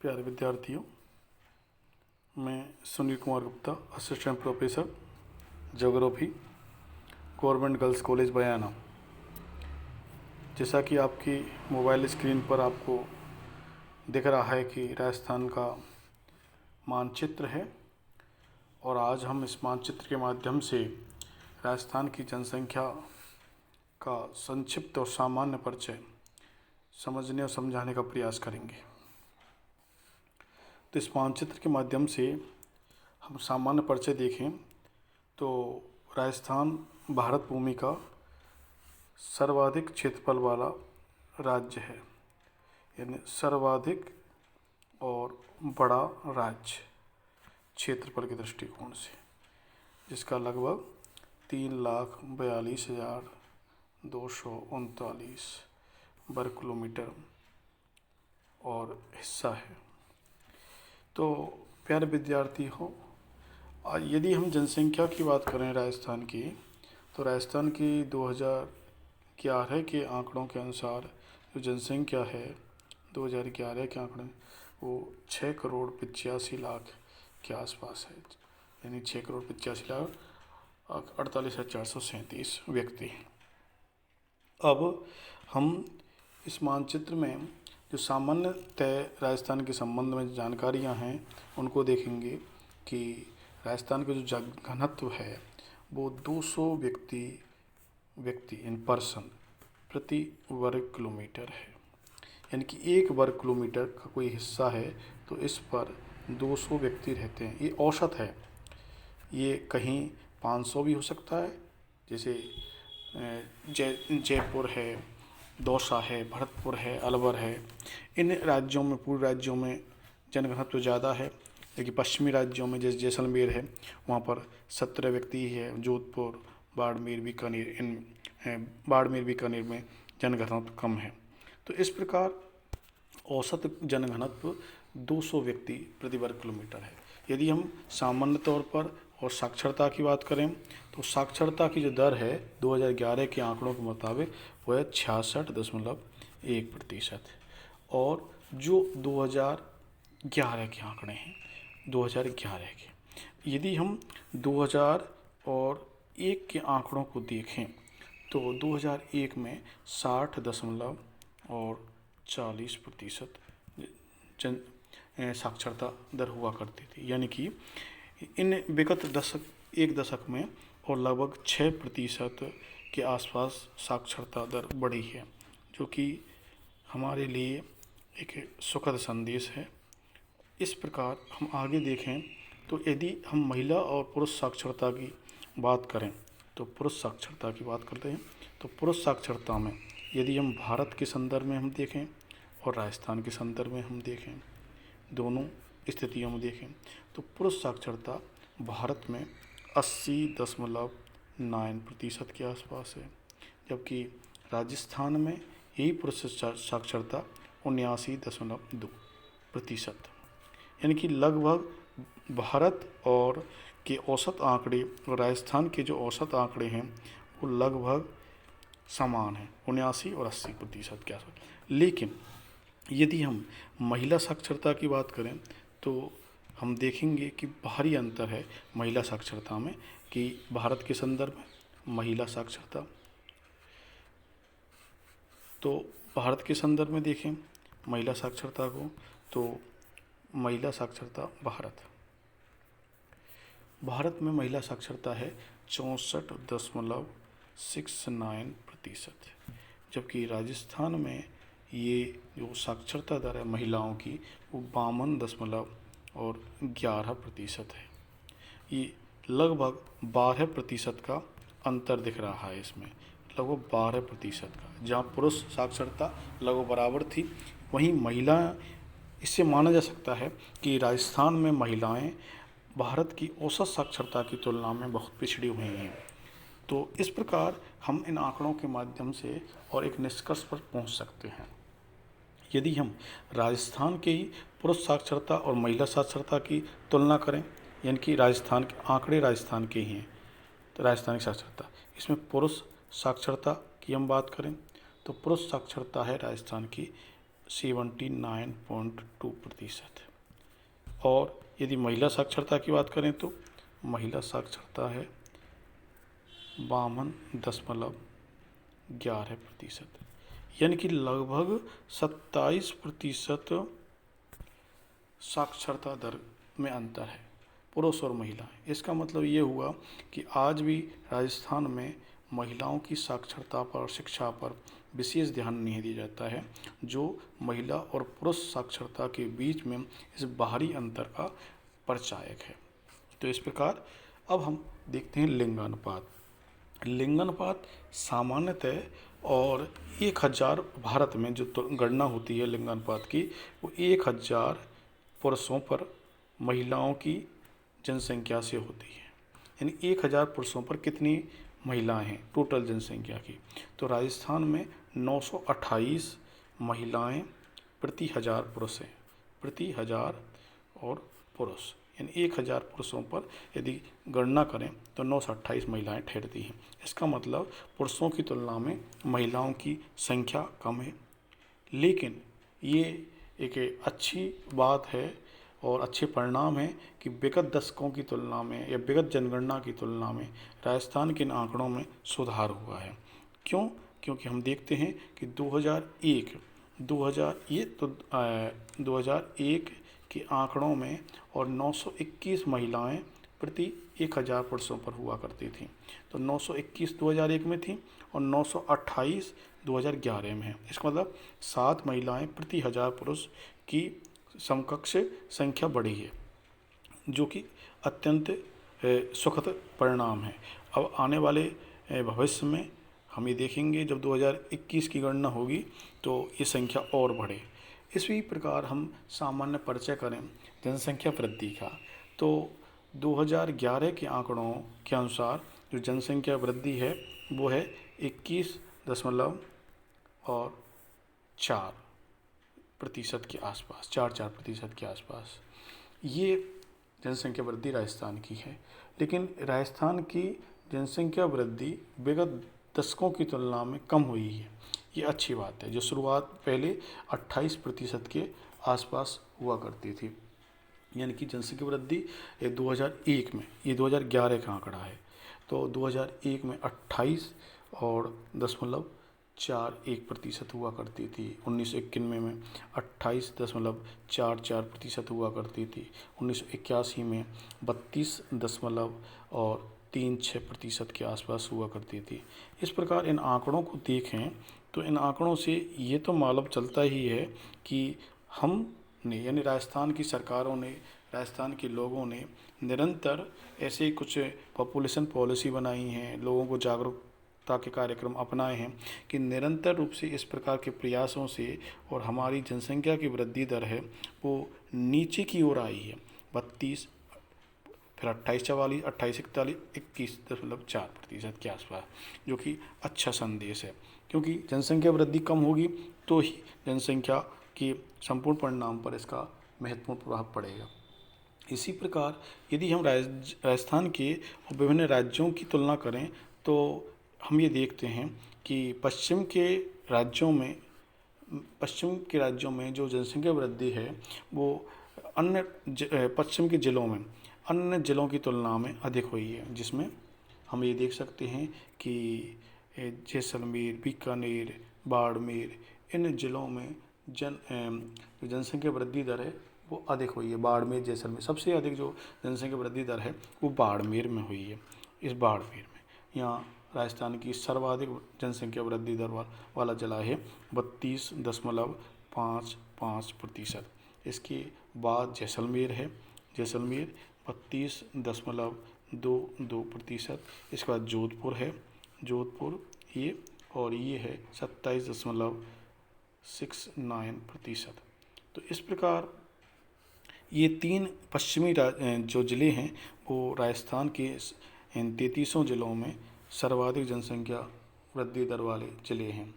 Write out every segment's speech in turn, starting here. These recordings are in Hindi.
प्यारे विद्यार्थियों, मैं Sunil Kumar Gupta, assistant professor geography, government girls college Bayana. जैसा कि आपकी मोबाइल स्क्रीन पर आपको दिख रहा है कि राजस्थान का मानचित्र है, और आज हम इस मानचित्र के माध्यम से राजस्थान की जनसंख्या का संक्षिप्त और सामान्य परिचय समझने और समझाने का प्रयास करेंगे। तो इस मानचित्र के माध्यम से हम सामान्य परिचय देखें तो राजस्थान भारत भूमि का सर्वाधिक क्षेत्रफल वाला राज्य है, यानी सर्वाधिक और बड़ा राज्य क्षेत्रफल के दृष्टिकोण से, जिसका लगभग 3,42,239 वर्ग किलोमीटर और हिस्सा है। तो प्यारे विद्यार्थी हो, यदि हम जनसंख्या की बात करें राजस्थान की, तो राजस्थान की 2011 के आंकड़ों के अनुसार जो जनसंख्या है, 2011 के आंकड़े वो 6,85,00,000 के आसपास है, यानी 6,85,48,437 व्यक्ति। अब हम इस मानचित्र में जो सामान्यतः राजस्थान के संबंध में जानकारियां हैं उनको देखेंगे कि राजस्थान का जो घनत्व है वो 200 व्यक्ति इन पर्सन प्रति वर्ग किलोमीटर है, यानी कि एक वर्ग किलोमीटर का कोई हिस्सा है तो इस पर 200 व्यक्ति रहते हैं। ये औसत है, ये कहीं 500 भी हो सकता है, जैसे जयपुर है, दौसा है, भरतपुर है, अलवर है। इन राज्यों में, पूर्व राज्यों में जनघनत्व ज़्यादा है, लेकिन पश्चिमी राज्यों में जैसे जैसलमेर है वहाँ पर 17 व्यक्ति ही है। जोधपुर, बाड़मेर, बीकानेर में जनघनत्व कम है। तो इस प्रकार औसत जनघनत्व 200 व्यक्ति प्रति वर्ग किलोमीटर है। यदि हम सामान्य तौर पर और साक्षरता की बात करें तो साक्षरता की जो दर है 2011 के आंकड़ों के मुताबिक वो है 66.1%, और जो 2011 के आंकड़े हैं 2011 के, यदि हम 2001 के आंकड़ों को देखें तो 2001 में 60.40% साक्षरता दर हुआ करती थी, यानी कि इन विगत एक दशक में और लगभग 6% के आसपास साक्षरता दर बढ़ी है, जो कि हमारे लिए एक सुखद संदेश है। इस प्रकार हम आगे देखें तो यदि हम महिला और पुरुष साक्षरता की बात करें तो पुरुष साक्षरता की बात करते हैं तो पुरुष साक्षरता में यदि हम भारत के संदर्भ में हम देखें और राजस्थान के संदर्भ में हम देखें, दोनों स्थितियों में देखें तो पुरुष साक्षरता भारत में 80.9% के आसपास है, जबकि राजस्थान में यही पुरुष साक्षरता 79.2%, यानी कि लगभग भारत और के औसत आंकड़े और राजस्थान के जो औसत आंकड़े हैं वो लगभग समान हैं, 79 और 80% के आसपास। लेकिन यदि हम महिला साक्षरता की बात करें तो हम देखेंगे कि भारी अंतर है महिला साक्षरता में, कि भारत के संदर्भ में महिला साक्षरता, तो भारत के संदर्भ में देखें महिला साक्षरता को तो महिला साक्षरता भारत में महिला साक्षरता है 64.69%, जबकि राजस्थान में ये जो साक्षरता दर है महिलाओं की वो 52.11% है। ये लगभग 12% का अंतर दिख रहा है इसमें, लगभग 12% का। जहाँ पुरुष साक्षरता लगभग बराबर थी, वहीं महिला, इससे माना जा सकता है कि राजस्थान में महिलाएं भारत की औसत साक्षरता की तुलना में बहुत पिछड़ी हुई हैं। तो इस प्रकार हम इन आंकड़ों के माध्यम से और एक निष्कर्ष पर पहुंच सकते हैं। यदि हम राजस्थान के ही पुरुष साक्षरता और महिला साक्षरता की तुलना करें, यानी कि राजस्थान के आंकड़े राजस्थान के ही हैं, तो राजस्थान की साक्षरता, इसमें पुरुष साक्षरता की हम बात करें तो पुरुष साक्षरता है राजस्थान की 79.2%। और यदि महिला साक्षरता की बात करें तो महिला साक्षरता है 52.11%, यानी कि लगभग 27% साक्षरता दर में अंतर है पुरुष और महिलाएं। इसका मतलब ये हुआ कि आज भी राजस्थान में महिलाओं की साक्षरता पर, शिक्षा पर विशेष ध्यान नहीं दिया जाता है, जो महिला और पुरुष साक्षरता के बीच में इस बाहरी अंतर का परिचायक है। तो इस प्रकार अब हम देखते हैं लिंगानुपात। लिंगानुपात सामान्यतः और 1000 भारत में जो गणना होती है लिंगानुपात की, वो 1000 पुरुषों पर महिलाओं की जनसंख्या से होती है। यानी 1000 पुरुषों पर कितनी महिलाएं हैं टोटल जनसंख्या की, तो राजस्थान में 928 महिलाएं प्रति 1000 पुरुष हैं, प्रति 1000 और पुरुष, यानी 1000 पुरुषों पर यदि गणना करें तो 928 महिलाएं ठहरती हैं। इसका मतलब पुरुषों की तुलना में महिलाओं की संख्या कम है। लेकिन ये एक अच्छी बात है और अच्छे परिणाम है कि विगत दशकों की तुलना में या विगत जनगणना की तुलना में राजस्थान के इन आंकड़ों में सुधार हुआ है। क्यों? क्योंकि हम देखते हैं कि 2001 के आंकड़ों में और 921 महिलाएं प्रति 1000 पुरुषों पर हुआ करती थी। तो 921 2001 में थी और 928 2011 में है। इसका मतलब 7 महिलाएं प्रति 1000 पुरुष की समकक्ष संख्या बढ़ी है, जो कि अत्यंत सुखद परिणाम है। अब आने वाले भविष्य में हम ये देखेंगे जब 2021 की गणना होगी तो ये संख्या और बढ़े। इसी प्रकार हम सामान्य परिचय करें जनसंख्या वृद्धि का, तो 2011 के आंकड़ों के अनुसार जो जनसंख्या वृद्धि है वो है 21.4% के आसपास, 4% के आसपास ये जनसंख्या वृद्धि राजस्थान की है। लेकिन राजस्थान की जनसंख्या वृद्धि विगत दशकों की तुलना में कम हुई है, ये अच्छी बात है। जो शुरुआत पहले 28% के आसपास हुआ करती थी, यानी कि जनसंख्या वृद्धि 2001 में, ये 2011 का आंकड़ा है, तो 2001 में 28.41% हुआ करती थी। 1991 में 28.44% हुआ करती थी। 1981 में 32.36% के आसपास हुआ करती थी। इस प्रकार इन आंकड़ों को देखें तो इन आंकड़ों से ये तो मालूम चलता ही है कि हमने, यानी राजस्थान की सरकारों ने, राजस्थान के लोगों ने निरंतर ऐसे कुछ पॉपुलेशन पॉलिसी बनाई हैं, लोगों को जागरूकता के कार्यक्रम अपनाए हैं कि निरंतर रूप से इस प्रकार के प्रयासों से और हमारी जनसंख्या की वृद्धि दर है वो नीचे की ओर आई है। 32, फिर 28.44, 28.41, 21.4% के आसपास, जो कि अच्छा संदेश है। क्योंकि जनसंख्या वृद्धि कम होगी तो ही जनसंख्या के संपूर्ण परिणाम पर इसका महत्वपूर्ण प्रभाव पड़ेगा। इसी प्रकार यदि हम राजस्थान के विभिन्न राज्यों की तुलना करें तो हम ये देखते हैं कि पश्चिम के राज्यों में जो जनसंख्या वृद्धि है वो अन्य पश्चिम के जिलों में अन्य जिलों की तुलना में अधिक हुई है, जिसमें हम ये देख सकते हैं कि जैसलमेर, बीकानेर, बाड़मेर, इन जिलों में जनसंख्या वृद्धि दर है वो अधिक हुई है। बाड़मेर, जैसलमेर, सबसे अधिक जो जनसंख्या वृद्धि दर है वो बाड़मेर में हुई है। इस बाड़मेर में यहाँ राजस्थान की सर्वाधिक जनसंख्या वृद्धि दर वाला जिला है 32.55%। इसके बाद जैसलमेर है, जैसलमेर 32.22%। इसके बाद जोधपुर है, जोधपुर ये, और ये है 27.69%। तो इस प्रकार ये 3 पश्चिमी जो ज़िले हैं वो राजस्थान के इन 33 ज़िलों में सर्वाधिक जनसंख्या वृद्धि दर वाले ज़िले हैं।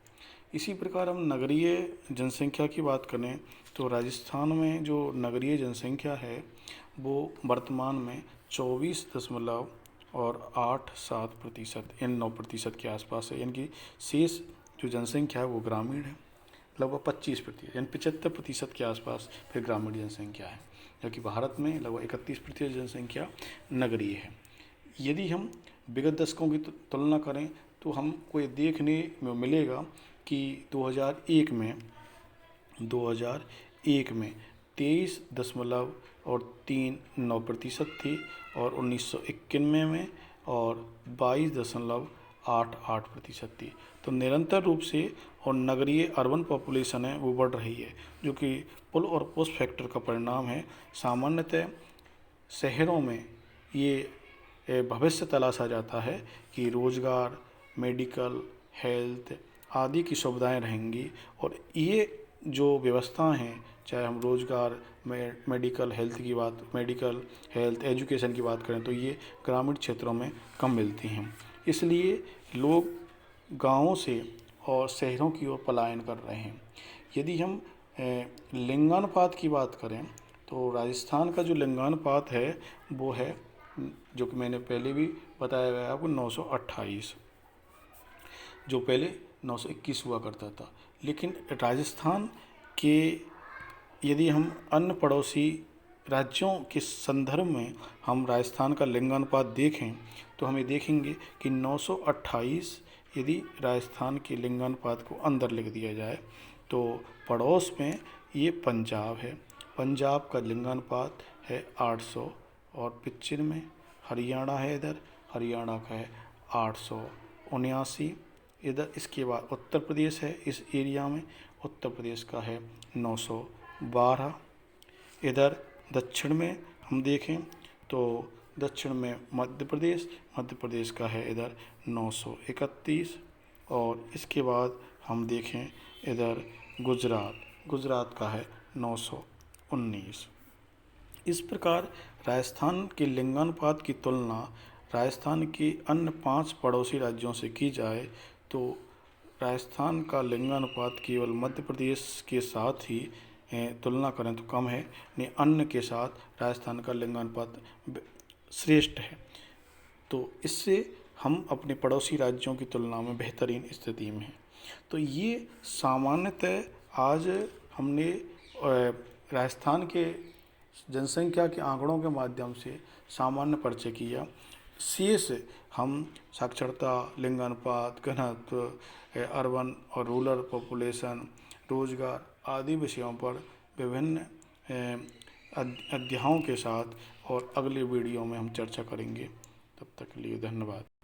इसी प्रकार हम नगरीय जनसंख्या की बात करें तो राजस्थान में जो नगरीय जनसंख्या है वो वर्तमान में 24.87% इन 9% के आसपास है, यानी कि शेष जो जनसंख्या है वो ग्रामीण है। लगभग 25%, यानी 75% के आसपास फिर ग्रामीण जनसंख्या है, जबकि भारत में लगभग 31% जनसंख्या नगरीय है। यदि हम विगत दशकों की तुलना करें तो हमको ये देखने में मिलेगा कि 2001 में 23.39% थी और 1991 में और 22.88% थी। तो निरंतर रूप से और नगरीय अर्बन पॉपुलेशन है वो बढ़ रही है, जो कि पुल और पोस्ट फैक्टर का परिणाम है। सामान्यतः शहरों में ये भविष्य तलाशा जाता है कि रोज़गार, मेडिकल, हेल्थ आदि की सुविधाएं रहेंगी, और ये जो व्यवस्थाएं हैं, चाहे हम रोज़गार, मेडिकल हेल्थ एजुकेशन की बात करें, तो ये ग्रामीण क्षेत्रों में कम मिलती हैं। इसलिए लोग गांवों से और शहरों की ओर पलायन कर रहे हैं। यदि हम लिंगानुपात की बात करें तो राजस्थान का जो लिंगानुपात है वो है, जो कि मैंने पहले भी बताया गया आपको, 928, जो पहले 921 हुआ करता था। लेकिन राजस्थान के यदि हम अन्य पड़ोसी राज्यों के संदर्भ में हम राजस्थान का लिंगानुपात देखें तो हमें देखेंगे कि 928 यदि राजस्थान के लिंगानुपात को अंदर लिख दिया जाए तो पड़ोस में ये पंजाब है। पंजाब का लिंगानुपात है 800 और 95। हरियाणा है, इधर हरियाणा का है 879। इधर इसके बाद उत्तर प्रदेश है, इस एरिया में उत्तर प्रदेश का है 912। इधर दक्षिण में हम देखें तो दक्षिण में मध्य प्रदेश का है इधर 931। और इसके बाद हम देखें इधर गुजरात का है 919। इस प्रकार राजस्थान के लिंगानुपात की तुलना राजस्थान के अन्य 5 पड़ोसी राज्यों से की जाए तो राजस्थान का लिंगानुपात केवल मध्य प्रदेश के साथ ही तुलना करें तो कम है, नहीं अन्य के साथ राजस्थान का लिंगानुपात श्रेष्ठ है। तो इससे हम अपने पड़ोसी राज्यों की तुलना में बेहतरीन स्थिति में हैं। तो ये सामान्यतः आज हमने राजस्थान के जनसंख्या के आंकड़ों के माध्यम से सामान्य परिचय किया। शेष हम साक्षरता, लिंगानुपात, घनत्व, अर्बन और रूरल पॉपुलेशन, रोजगार आदि विषयों पर विभिन्न अध्यायों के साथ और अगले वीडियो में हम चर्चा करेंगे। तब तक के लिए धन्यवाद।